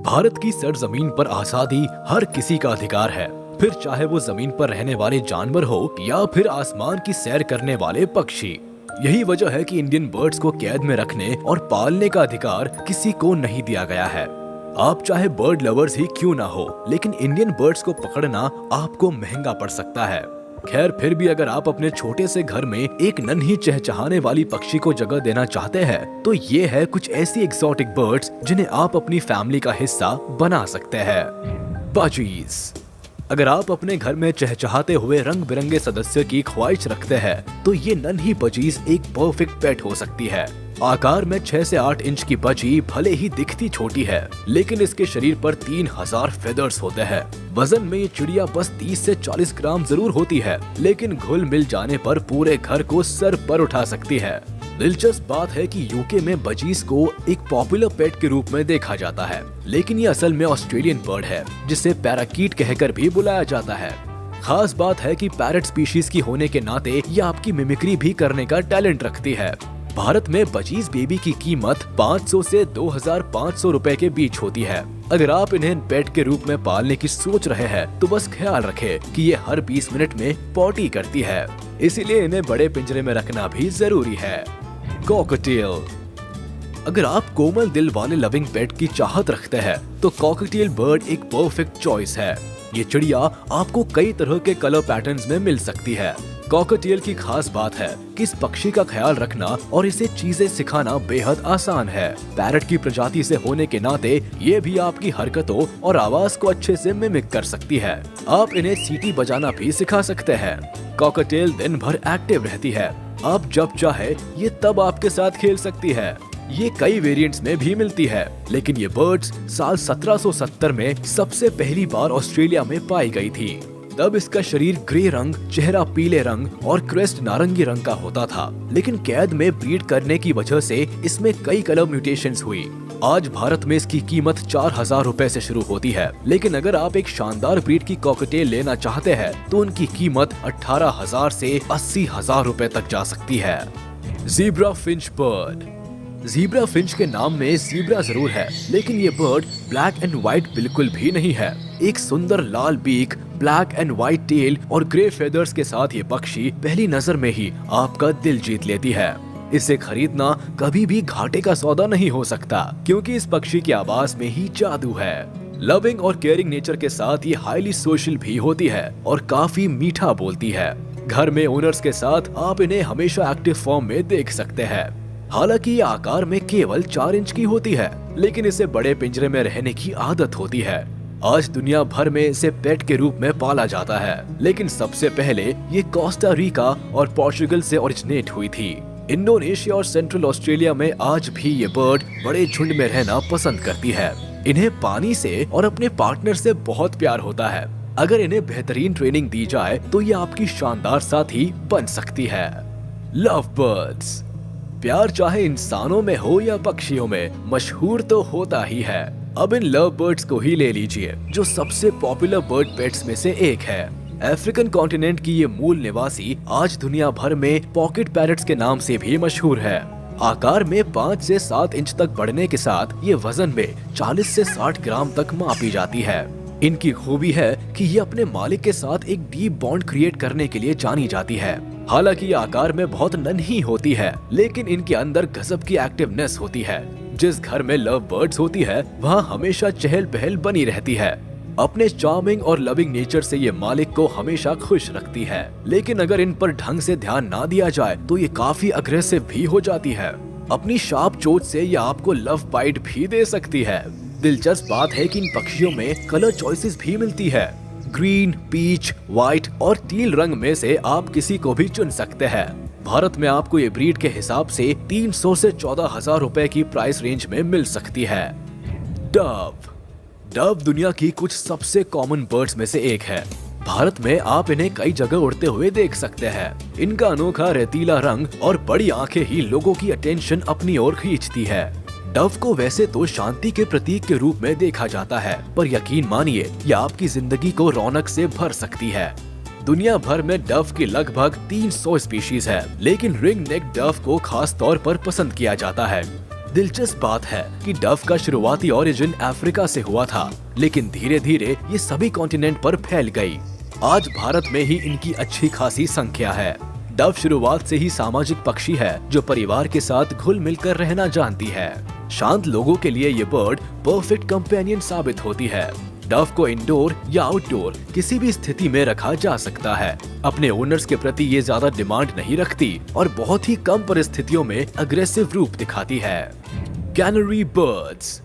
भारत की सरजमीन पर आजादी हर किसी का अधिकार है, फिर चाहे वो जमीन पर रहने वाले जानवर हो या फिर आसमान की सैर करने वाले पक्षी। यही वजह है कि इंडियन बर्ड्स को कैद में रखने और पालने का अधिकार किसी को नहीं दिया गया है। आप चाहे बर्ड लवर्स ही क्यों ना हो, लेकिन इंडियन बर्ड्स को पकड़ना आपको महंगा पड़ सकता है। खैर, फिर भी अगर आप अपने छोटे से घर में एक नन्ही चहचहाने वाली पक्षी को जगह देना चाहते हैं, तो ये है कुछ ऐसी एक्सोटिक बर्ड्स जिन्हें आप अपनी फैमिली का हिस्सा बना सकते हैं। बजीज। अगर आप अपने घर में चहचहाते हुए रंग बिरंगे सदस्य की ख्वाहिश रखते हैं, तो ये नन्ही बजीज एक परफेक्ट पेट हो सकती है। आकार में 6 से 8 इंच की बजी भले ही दिखती छोटी है, लेकिन इसके शरीर पर 3000 फेदर्स होते हैं। वजन में ये चिड़िया बस 30 से 40 ग्राम जरूर होती है, लेकिन घुल मिल जाने पर पूरे घर को सर पर उठा सकती है। दिलचस्प बात है कि यूके में बजीज को एक पॉपुलर पेट के रूप में देखा जाता है, लेकिन ये असल में ऑस्ट्रेलियन बर्ड है, जिसे पैराकीट कहकर भी बुलाया जाता है। खास बात है कि पैरट स्पीशीज की होने के नाते ये आपकी मिमिक्री भी करने का टैलेंट रखती है। भारत में बजीज बेबी की कीमत 500 से 2500 रुपए के बीच होती है। अगर आप इन्हें पेट के रूप में पालने की सोच रहे हैं, तो बस ख्याल रखें कि ये हर 20 मिनट में पॉटी करती है, इसीलिए इन्हें बड़े पिंजरे में रखना भी जरूरी है। कॉकटेल। अगर आप कोमल दिल वाले लविंग पेट की चाहत रखते हैं, तो कॉकटेल बर्ड एक परफेक्ट चॉइस है। ये चिड़िया आपको कई तरह के कलर पैटर्न्स में मिल सकती है। कॉकटेल की खास बात है कि इस पक्षी का ख्याल रखना और इसे चीजें सिखाना बेहद आसान है। पैरट की प्रजाति से होने के नाते ये भी आपकी हरकतों और आवाज को अच्छे से मिमिक कर सकती है। आप इन्हें सीटी बजाना भी सिखा सकते हैं। कॉकटेल दिन भर एक्टिव रहती है। आप जब चाहे ये तब आपके साथ खेल सकती है। ये कई वेरिएंट्स में भी मिलती है, लेकिन ये बर्ड्स साल 1770 में सबसे पहली बार ऑस्ट्रेलिया में पाई गई थी। तब इसका शरीर ग्रे रंग, चेहरा पीले रंग और क्रेस्ट नारंगी रंग का होता था, लेकिन कैद में ब्रीड करने की वजह से इसमें कई कलर म्यूटेशंस हुई। आज भारत में इसकी कीमत 4000 रुपए से शुरू होती है, लेकिन अगर आप एक शानदार ब्रीड की कॉकटेल लेना चाहते हैं, तो उनकी कीमत 18,000 से 80,000 रुपए तक जा सकती है। Zebra Finch bird. Zebra Finch के नाम में ज़ीब्रा जरूर है, लेकिन ये बर्ड ब्लैक एंड व्हाइट बिल्कुल भी नहीं है। एक सुंदर लाल beak, black and white tail और ग्रे फेदर्स के साथ ये पक्षी पहली नजर में ही आपका दिल जीत लेती है। इसे खरीदना कभी भी घाटे का सौदा नहीं हो सकता, क्योंकि इस पक्षी की आवाज में ही जादू है। लविंग और केयरिंग नेचर के साथ ये हाईली सोशल भी होती है और काफी मीठा बोलती है। घर में ओनर्स के साथ आप इन्हें हमेशा एक्टिव फॉर्म में देख सकते हैं। हालांकि ये आकार में केवल 4 इंच की होती है, लेकिन इसे बड़े पिंजरे में रहने की आदत होती है। आज दुनिया भर में इसे पेट के रूप में पाला जाता है, लेकिन सबसे पहले ये कोस्टा रिका और पोर्चुगल से ओरिजिनेट हुई थी। इंडोनेशिया और सेंट्रल ऑस्ट्रेलिया में आज भी ये बर्ड बड़े झुंड में रहना पसंद करती है। इन्हें पानी से और अपने पार्टनर से बहुत प्यार होता है। अगर इन्हें बेहतरीन ट्रेनिंग दी जाए, तो ये आपकी शानदार साथी बन सकती है। Love birds. प्यार चाहे इंसानों में हो या पक्षियों में, मशहूर तो होता ही है। अब इन लव बर्ड्स को ही ले लीजिए, जो सबसे पॉपुलर बर्ड पेट्स में से एक है। अफ्रीकन कॉन्टिनेंट की ये मूल निवासी आज दुनिया भर में पॉकेट पैरट्स के नाम से भी मशहूर है। आकार में 5 से 7 इंच तक बढ़ने के साथ ये वजन में 40 से 60 ग्राम तक मापी जाती है। इनकी खूबी है कि ये अपने मालिक के साथ एक डीप बॉन्ड क्रिएट करने के लिए जानी जाती है। हालांकि ये आकार में बहुत नन्ही होती है, लेकिन इनके अंदर गजब की एक्टिवनेस होती है। जिस घर में लव बर्ड्स होती है, वहाँ हमेशा चहल पहल बनी रहती है। अपने चार्मिंग और लविंग नेचर से ये मालिक को हमेशा खुश रखती है, लेकिन अगर इन पर ढंग से ध्यान ना दिया जाए, तो ये काफी अग्रेसिव भी हो जाती है। अपनी शार्प चोंच से ये आपको लव बाइट भी दे सकती है। दिलचस्प बात है कि इन पक्षियों में कलर चॉइसेस भी मिलती है। ग्रीन, पीच, व्हाइट और टील रंग में से आप किसी को भी चुन सकते हैं। भारत में आपको ये ब्रीड के हिसाब से 300 से 14,000 रुपए की प्राइस रेंज में मिल सकती है। डव। डव दुनिया की कुछ सबसे कॉमन बर्ड्स में से एक है। भारत में आप इन्हें कई जगह उड़ते हुए देख सकते हैं। इनका अनोखा रेतीला रंग और बड़ी आंखें ही लोगों की अटेंशन अपनी ओर खींचती है। डव को वैसे तो शांति के प्रतीक के रूप में देखा जाता है, पर यकीन मानिए, यह आपकी जिंदगी को रौनक से भर सकती है। दुनिया भर में डव की लगभग 300 स्पीशीज है, लेकिन रिंग नेक डव को खास तौर पर पसंद किया जाता है। दिलचस्प बात है कि डव का शुरुआती ओरिजिन अफ्रीका से हुआ था, लेकिन धीरे धीरे ये सभी कॉन्टिनेंट पर फैल गई। आज भारत में ही इनकी अच्छी खासी संख्या है। डव शुरुआत से ही सामाजिक पक्षी है जो परिवार के साथ घुल मिलकर रहना जानती है। शांत लोगों के लिए ये बर्ड परफेक्ट कंपेनियन साबित होती है। डव को इंडोर या आउटडोर किसी भी स्थिति में रखा जा सकता है। अपने ओनर्स के प्रति ये ज्यादा डिमांड नहीं रखती और बहुत ही कम परिस्थितियों में अग्रेसिव रूप दिखाती है। Canary birds.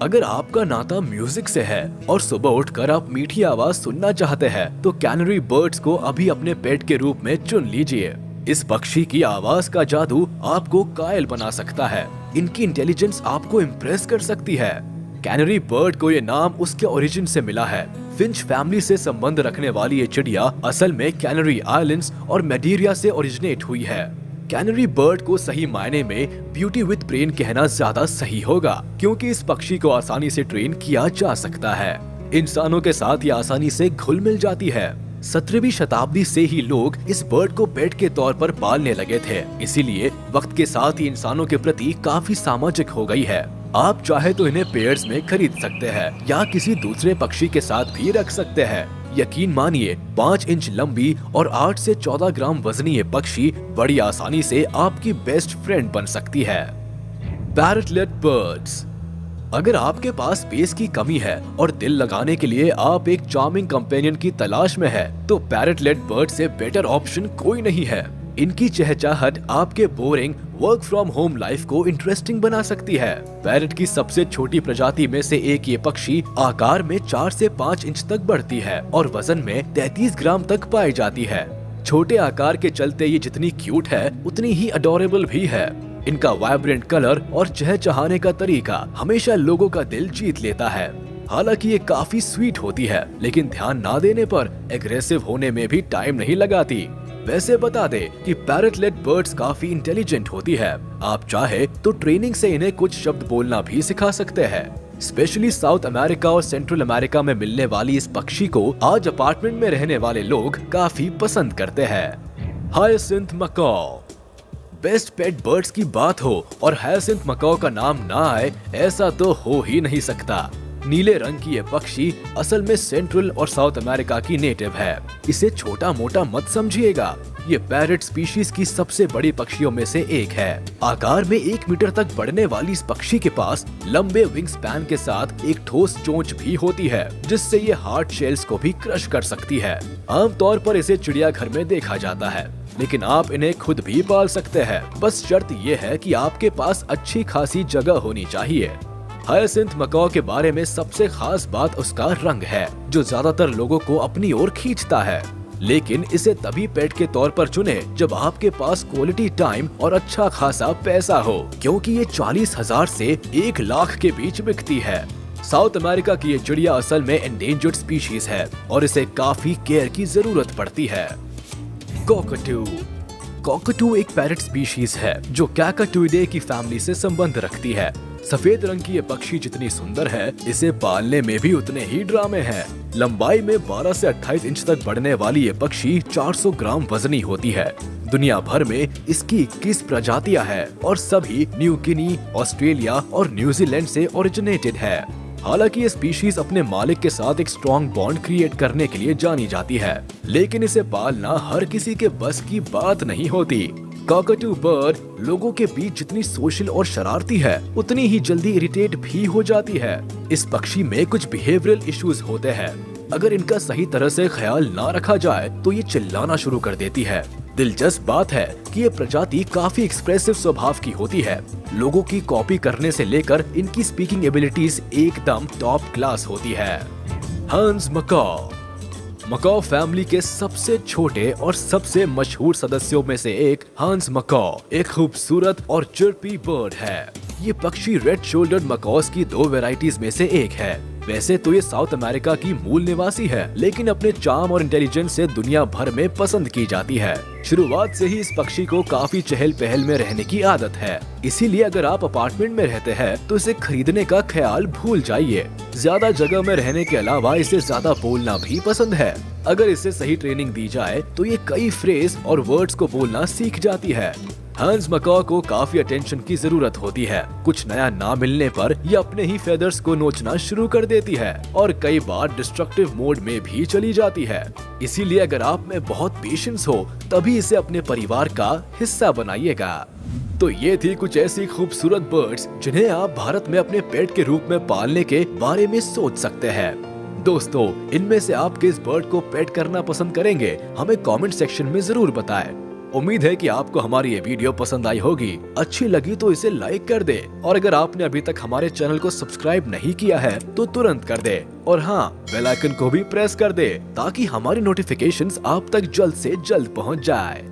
अगर आपका नाता म्यूजिक से है और सुबह उठकर आप मीठी आवाज सुनना चाहते हैं, तो कैनरी बर्ड्स को अभी अपने पेट के रूप में चुन लीजिए। इस पक्षी की आवाज का जादू आपको कायल बना सकता है। इनकी इंटेलिजेंस आपको इम्प्रेस कर सकती है। कैनरी बर्ड को ये नाम उसके ओरिजिन से मिला है। फिंच फैमिली से संबंध रखने वाली ये चिड़िया असल में कैनरी आइलैंड्स और मैडीरिया से ओरिजिनेट हुई है। कैनरी बर्ड को सही मायने में ब्यूटी विद ब्रेन कहना ज्यादा सही होगा, क्योंकि इस पक्षी को आसानी से ट्रेन किया जा सकता है। इंसानों के साथ ये आसानी से घुल मिल जाती है। 17वीं शताब्दी से ही लोग इस बर्ड को पेट के तौर पर पालने लगे थे, इसीलिए वक्त के साथ ही इंसानों के प्रति काफी सामाजिक हो गई है। आप चाहे तो इन्हें पेयर्स में खरीद सकते हैं या किसी दूसरे पक्षी के साथ भी रख सकते हैं। यकीन मानिए 5 इंच लंबी और 8 से 14 ग्राम वजनी ये पक्षी बड़ी आसानी से आपकी बेस्ट फ्रेंड बन सकती है। पैरेटलेट बर्ड्स। अगर आपके पास स्पेस की कमी है और दिल लगाने के लिए आप एक चार्मिंग कंपेनियन की तलाश में है, तो पैरेटलेट बर्ड से बेटर ऑप्शन कोई नहीं है। इनकी चहचहाहट आपके boring work from home life को इंटरेस्टिंग बना सकती है। पैरेट की सबसे छोटी प्रजाति में से एक ये पक्षी आकार में 4 से 5 इंच तक बढ़ती है और वजन में 33 ग्राम तक पाई जाती है। छोटे आकार के चलते ये जितनी क्यूट है उतनी ही अडोरेबल भी है। इनका वाइब्रेंट कलर और चहचहाने का तरीका हमेशा लोगों का दिल जीत लेता है। हालांकि ये काफी स्वीट होती है, लेकिन ध्यान ना देने पर एग्रेसिव होने में भी टाइम नहीं लगाती। वैसे बता दे कि पैरेटलेट बर्ड्स काफी इंटेलिजेंट होती है। आप चाहे तो ट्रेनिंग से इन्हें कुछ शब्द बोलना भी सिखा सकते हैं। स्पेशली साउथ अमेरिका और सेंट्रल अमेरिका में मिलने वाली इस पक्षी को आज अपार्टमेंट में रहने वाले लोग काफी पसंद करते हैं। Hyacinth macaw. Best pet birds की बात हो और हायसिंथ मकाओ का नाम ना आए, ऐसा तो हो ही नहीं सकता। नीले रंग की ये पक्षी असल में सेंट्रल और साउथ अमेरिका की नेटिव है। इसे छोटा मोटा मत समझिएगा, ये पैरेट स्पीशीज की सबसे बड़ी पक्षियों में से एक है। आकार में 1 मीटर तक बढ़ने वाली इस पक्षी के पास लंबे विंग स्पैन के साथ एक ठोस चोंच भी होती है, जिससे ये हार्ड शेल्स को भी क्रश कर सकती है। आमतौर पर इसे चिड़ियाघर में देखा जाता है, लेकिन आप इन्हें खुद भी पाल सकते हैं। बस शर्त ये है कि आपके पास अच्छी खासी जगह होनी चाहिए। हायसिंथ मकाओ के बारे में सबसे खास बात उसका रंग है, जो ज्यादातर लोगों को अपनी ओर खींचता है। लेकिन इसे तभी पेट के तौर पर चुने जब आपके पास क्वालिटी टाइम और अच्छा खासा पैसा हो, क्योंकि ये 40,000 से 1 लाख के बीच बिकती है। साउथ अमेरिका की ये चिड़िया असल में एंडेंजर्ड स्पीशीज है और इसे काफी केयर की जरूरत पड़ती है। कॉकटू। कॉकटू एक पैरेट स्पीशीज है जो कैकाटूइडे की फैमिली से संबंध रखती है। सफेद रंग की ये पक्षी जितनी सुंदर है, इसे पालने में भी उतने ही ड्रामे हैं। लंबाई में 12 से 28 इंच तक बढ़ने वाली ये पक्षी 400 ग्राम वजनी होती है। दुनिया भर में इसकी 21 प्रजातियां हैं और सभी न्यू गिनी, ऑस्ट्रेलिया और न्यूजीलैंड से ओरिजिनेटेड है। हालांकि ये स्पीशीज अपने मालिक के साथ एक स्ट्रॉन्ग बॉन्ड क्रिएट करने के लिए जानी जाती है, लेकिन इसे पालना हर किसी के बस की बात नहीं होती। कॉकटू बर्ड लोगों के बीच जितनी सोशल और शरारती है, उतनी ही जल्दी इरिटेट भी हो जाती है। इस पक्षी में कुछ बिहेवियरल इश्यूज होते हैं। अगर इनका सही तरह से ख्याल ना रखा जाए तो ये चिल्लाना शुरू कर देती है। दिलचस्प बात है कि ये प्रजाति काफी एक्सप्रेसिव स्वभाव की होती है। लोगों की कॉपी करने से लेकर इनकी स्पीकिंग एबिलिटीज एकदम टॉप क्लास होती है। हंस मकाओ। मकाओ फैमिली के सबसे छोटे और सबसे मशहूर सदस्यों में से एक हंस मकाओ एक खूबसूरत और चिर्पी बर्ड है। ये पक्षी रेड शोल्डर्ड मकाओस की 2 वैरायटीज में से एक है। वैसे तो ये साउथ अमेरिका की मूल निवासी है, लेकिन अपने चार्म और इंटेलिजेंस से दुनिया भर में पसंद की जाती है। शुरुआत से ही इस पक्षी को काफी चहल पहल में रहने की आदत है, इसीलिए अगर आप अपार्टमेंट में रहते हैं तो इसे खरीदने का ख्याल भूल जाइए। ज्यादा जगह में रहने के अलावा इसे ज्यादा बोलना भी पसंद है। अगर इसे सही ट्रेनिंग दी जाए तो ये कई फ्रेज और वर्ड्स को बोलना सीख जाती है। हैंस मकॉ को काफी अटेंशन की जरूरत होती है। कुछ नया ना मिलने पर ये अपने ही फेदर्स को नोचना शुरू कर देती है और कई बार डिस्ट्रक्टिव मोड में भी चली जाती है। इसीलिए अगर आप में बहुत पेशेंस हो तभी इसे अपने परिवार का हिस्सा बनाइएगा। तो ये थी कुछ ऐसी खूबसूरत बर्ड्स जिन्हें आप भारत में अपने पेट के रूप में पालने के बारे में सोच सकते हैं। दोस्तों, इनमें से आप किस बर्ड को पेट करना पसंद करेंगे, हमें कमेंट सेक्शन में जरूर बताएं। उम्मीद है कि आपको हमारी ये वीडियो पसंद आई होगी। अच्छी लगी तो इसे लाइक कर दे और अगर आपने अभी तक हमारे चैनल को सब्सक्राइब नहीं किया है तो तुरंत कर दे और हाँ, बेल आइकन को भी प्रेस कर दे ताकि हमारी नोटिफिकेशंस आप तक जल्द से जल्द पहुंच जाए।